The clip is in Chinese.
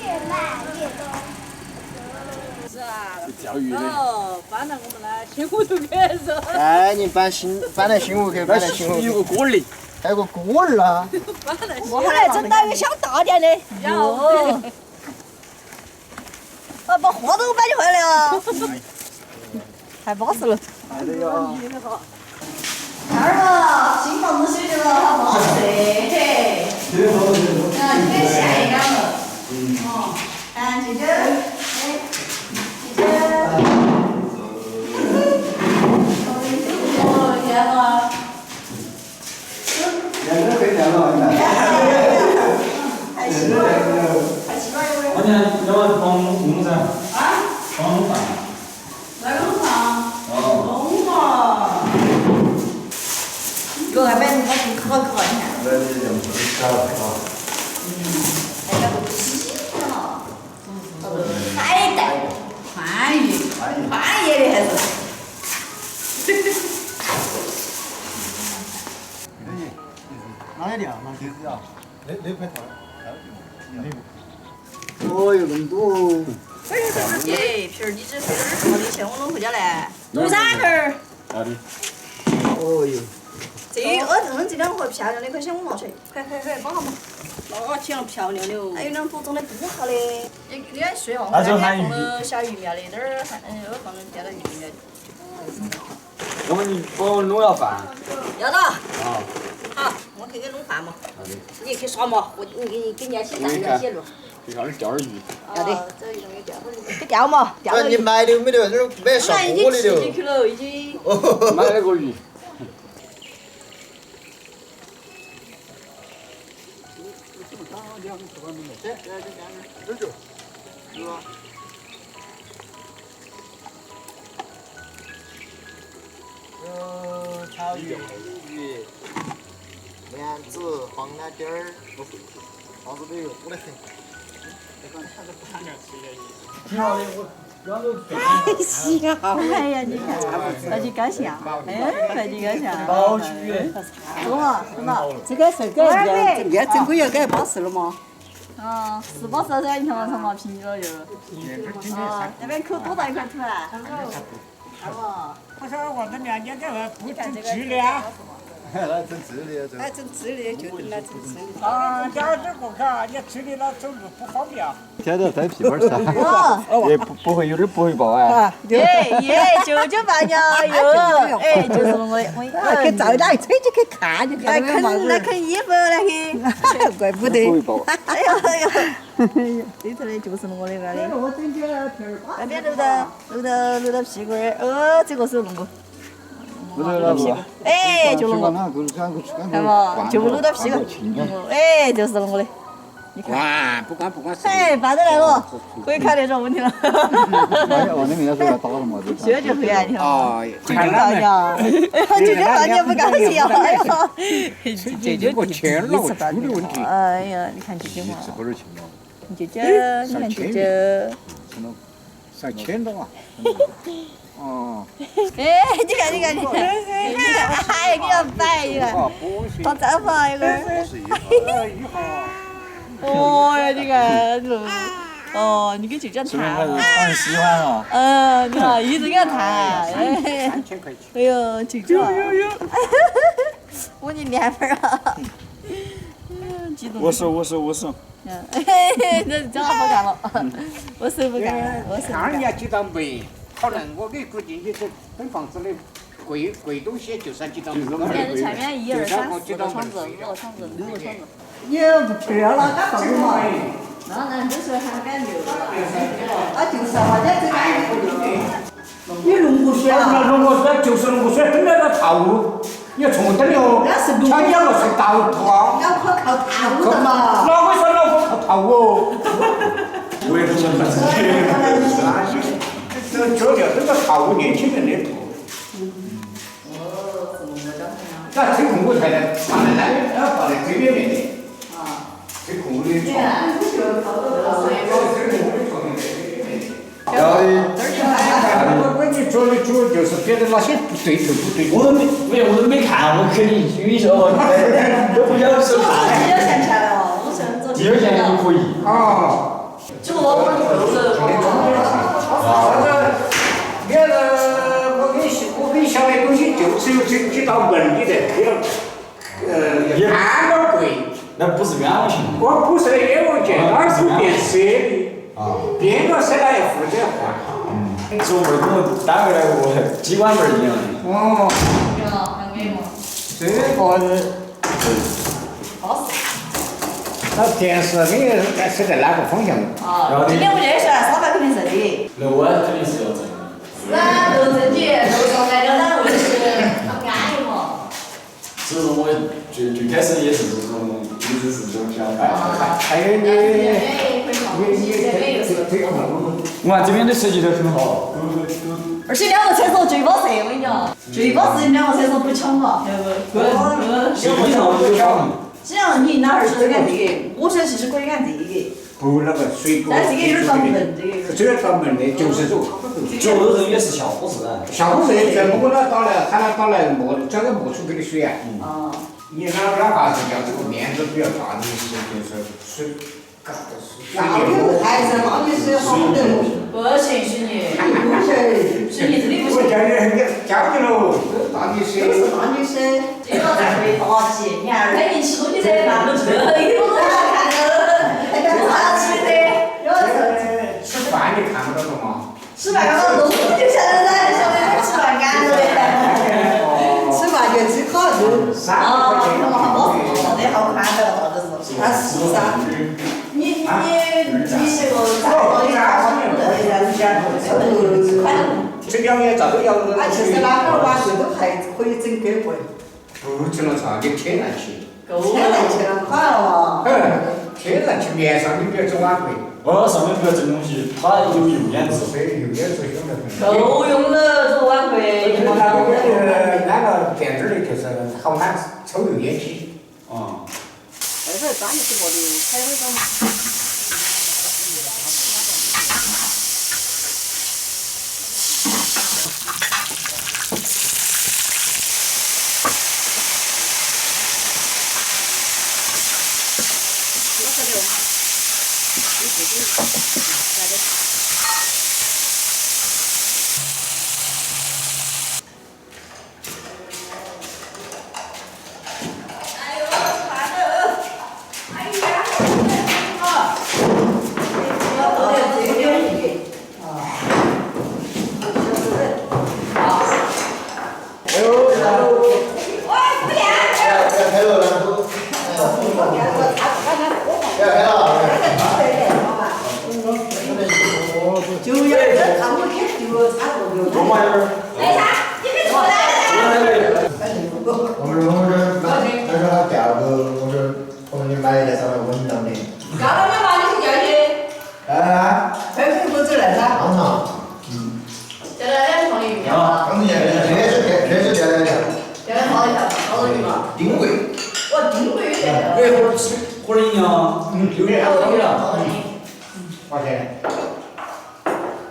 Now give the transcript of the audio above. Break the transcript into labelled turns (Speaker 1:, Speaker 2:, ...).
Speaker 1: 越来越多。
Speaker 2: 是啊。
Speaker 3: 钓鱼的。
Speaker 2: 哦，搬到我们的新屋头去是。
Speaker 4: 赶紧搬来新屋去，搬来新屋。
Speaker 3: 有个锅儿
Speaker 4: 还有个锅儿啊！
Speaker 1: 我后来整到一个小大点的。
Speaker 2: 哟。
Speaker 1: 把货都搬起回来了。太巴适了。
Speaker 4: 哎呀！
Speaker 1: 看了，新房子修的了，好巴适嘿。
Speaker 4: 挺好的。
Speaker 1: 你看下一杆了。哦，看姐姐，姐姐。哦，天哪！
Speaker 4: 两个可以聊了，
Speaker 1: 太奇怪了，太奇怪了。
Speaker 3: 我讲要放弄噻。
Speaker 1: 啊？
Speaker 3: 放弄饭。
Speaker 1: 来弄上。
Speaker 3: 哦。
Speaker 1: 弄嘛。这外边那个可可，你看。
Speaker 4: 那你就不搞了。
Speaker 1: 哎呀，不稀了。海带，宽叶的还是。
Speaker 4: 哪里的啊？哪里的啊？那块头。哦哟，那么多。
Speaker 1: 耶，皮儿，你这费点什么力气？我弄回家来。弄啥皮儿？
Speaker 3: 哪里？
Speaker 4: 哦哟。
Speaker 1: 这两盒漂亮的，快想我冒水，快，帮下嘛。
Speaker 2: 哦，挺漂亮的哦。
Speaker 1: 还有两盒装的不好的，你还睡哦？
Speaker 3: 那就喊
Speaker 1: 放了小鱼苗的，那儿又放了点了鱼苗的。
Speaker 3: 我们弄要饭。
Speaker 1: 要的。
Speaker 3: 啊。
Speaker 1: 好，我去给弄饭嘛。
Speaker 3: 好的。
Speaker 1: 你去耍嘛，我给人家洗蛋，人家洗肉。
Speaker 3: 就像是钓点鱼。
Speaker 1: 要的。这一种给钓回来。给钓嘛，钓了。
Speaker 4: 你买的没得？这买上锅的
Speaker 1: 了。已经吃进去了，已经。
Speaker 3: 买了个鱼。
Speaker 4: 炒鱼、莲子、黄辣丁儿，啥子都有，多得很。挺好的，
Speaker 1: 太香！哎呀，你看，那就高兴啊！哎，那就高兴啊！
Speaker 4: 老区的。
Speaker 1: 中了，中了。
Speaker 2: 这个事改人家整个要改巴适了嘛。
Speaker 1: 啊，是巴适噻！你看嘛，长毛皮了又。啊，那边口多大一块土啊？
Speaker 5: 我说我这两年这个不整治的啊。
Speaker 4: 来整治的这。
Speaker 2: 来整治的，就来整治的。
Speaker 5: 啊，要这个看，你治理了走路不方便。
Speaker 4: 天天在屁股上，也不会有点不会报哎。
Speaker 1: 舅舅爸娘哟，哎，就是我，
Speaker 2: 去照那一吹就去看就看
Speaker 1: 那啃衣服那去，
Speaker 2: 怪不得。
Speaker 4: 不会报。
Speaker 1: 哎呀，这头的就是我的那里。那边露到屁股儿，这个手弄过。
Speaker 4: 不对了不？
Speaker 1: 哎，就弄过。看嘛，就露到屁股。哎，就是弄过的。你看。
Speaker 3: 不管。
Speaker 1: 哎，爸都来了，可以看得着问题了。
Speaker 4: 我那明天说要打了嘛，
Speaker 1: 这就回来了。
Speaker 3: 哦，
Speaker 1: 舅舅爸娘，舅舅爸娘不高兴啊！哎呀，
Speaker 3: 这就我钱了，我出的问题。
Speaker 1: 哎呀，你看舅舅嘛。
Speaker 4: 是多少钱嘛？
Speaker 1: 舅舅，你看舅舅。
Speaker 3: 3000多啊。哦。
Speaker 1: 哎，你看，哎，给要摆一个，放招牌一个。哦呀，你看这，哦，你给舅舅谈。
Speaker 4: 很喜欢哦。
Speaker 1: 你看一直给他谈，哎。
Speaker 3: 3000块钱。
Speaker 1: 哎呦，舅舅。我你面粉啊。激动。
Speaker 4: 我是。
Speaker 1: 这这好干了，我手不干了，我手不干。
Speaker 3: 看人家几道煤，可能我给估计就是本房子的贵东西就是几道煤。
Speaker 1: 现在前面1、2、3、4个窗子，5个窗子，6个窗子。
Speaker 2: 你不去了，干啥子嘛？
Speaker 1: 那这时候还敢留了。
Speaker 2: 啊，就是啊，这干你弄过水了？
Speaker 5: 弄过水就是弄过水，等那个套路，你要从等哟。
Speaker 2: 那是
Speaker 5: 抢两个是倒土啊。
Speaker 2: 要靠踏路的嘛。
Speaker 5: 哪个说老婆靠套哦？
Speaker 4: 我也不想看
Speaker 5: 这个套路年轻人的图。那这控股台呢？放在那边，要放在这边面的。这控股的床。我你做的主就是觉得哪些不对就不对。
Speaker 6: 我都没看，我肯定有时候都不要手看。
Speaker 1: 比较赚钱了，我现在做
Speaker 4: 12件也可以。
Speaker 3: 哦。
Speaker 1: 这个我们就是
Speaker 3: 别的我给小的东西就是有几道门里的，按到贵。
Speaker 4: 那不是冤枉钱。
Speaker 3: 我不是冤枉钱，那是变色的。变个色他要负责换。
Speaker 4: 说为什么打回来和鸡冠门一样的？
Speaker 3: 哦。
Speaker 1: 还没嘛。
Speaker 3: 这个是。那电视你是在哪个方向？
Speaker 1: 今天我就说300肯定是的。
Speaker 4: 楼啊肯定是要挣的。
Speaker 1: 是啊，楼正的，楼上那个单位是他们安逸嘛。
Speaker 4: 所以说我最开始也是这种，一直是这种想法。
Speaker 3: 还有你
Speaker 4: 哇，这边的设计得很好。
Speaker 1: 而且2个厕所最保色，我跟你讲，最保是2个厕所不抢嘛，对不？
Speaker 4: 实际上就像。
Speaker 1: 只要你哪儿是按这个，我说其实可以按这个。
Speaker 3: 不那个水果。
Speaker 1: 但这个有点挡门，这个。
Speaker 3: 这个挡门的就是走。
Speaker 4: 就是人也是小伙子啊。
Speaker 3: 小伙子全部给他打来，喊他打来磨，叫他磨出给你水啊。你哪怕是叫这个面子比较大，你是就是水，搞的水。
Speaker 2: 那你还是那你是好的路。
Speaker 1: 不行，许你。
Speaker 2: 不行。
Speaker 1: 许你这里不行。
Speaker 3: 我教你喽，大女生。
Speaker 2: 都是大女生。
Speaker 1: 这个才会发起，你看，那你吃东西在那都这个，一会儿看着，做啥吃的？
Speaker 3: 吃饭你看不到了吗？
Speaker 1: 吃饭刚刚弄就晓得噻，晓得吃饭干着的。
Speaker 2: 吃饭就吃烤肉。
Speaker 1: 好看的好看的，这是。
Speaker 2: 那是啥？
Speaker 1: 你这个咋搞的？好吃的，人家快乐。
Speaker 3: 这2年咋都要了？
Speaker 2: 其实哪个晚上都还可以整给棍。
Speaker 3: 不成了啥？你天然气。
Speaker 2: 天然气了，好了
Speaker 3: 天然气面上你不要整碗柜。
Speaker 4: 上面不要整东西，它有油烟子。
Speaker 3: 对，油烟子凶得很。
Speaker 1: 够用了，这碗柜。
Speaker 3: 那个电子的就是好难抽油烟机。
Speaker 1: 那时候专业直播的，还有那种。
Speaker 3: 花钱。